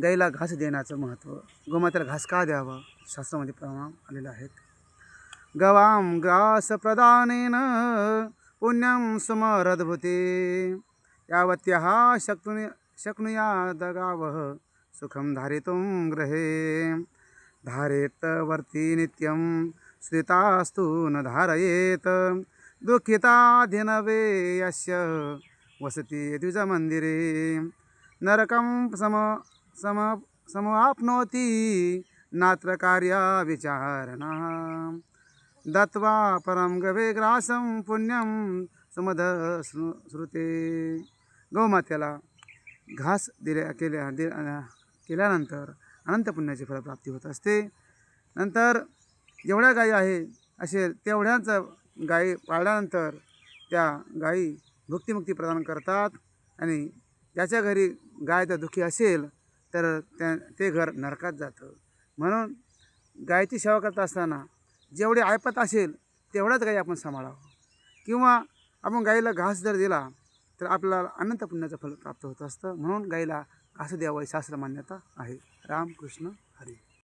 गाईला घास देण्याचं महत्त्व, गोमातेला घास का द्यावा, शास्त्रामध्ये प्रमाण आलेलं आहेत. गवां ग्रास प्रदानेन पुण्यं समरद्भुते यावत्यः शक्नुयाद गावः सुखं धारितुं गृहे. धारेत वर्ती नित्यं श्रितास्तु न धारयेत दुःखिताधिनवे यस्य वसति द्विजमन्दिरे. नरकं समाप्नोति नात्र कार्या विचारणा दत्वा परम गवे ग्रासं पुण्यं समद श्रुते. गौमातेला घास केल्यानंतर अनंत पुण्याची फलप्राप्ती होत असते. नंतर जेवढ्या गायी आहे असेल तेवढ्याच गायी पाळल्यानंतर त्या गायी भुक्तिमुक्ती प्रदान करतात. आणि ज्याच्या घरी गाय जर दुःखी असेल तर ते घर नरकात जातं. म्हणून गायीची सेवा करत असताना जेवढे ऐपत असेल तेवढ्याच गायी आपण सांभाळावं. किंवा आपण गायीला घास जर दिला तर आपल्याला अनंत पुण्याचं फल प्राप्त होत असतं. म्हणून गायीला घास द्यावं शास्त्र मान्यता आहे. रामकृष्ण हरी.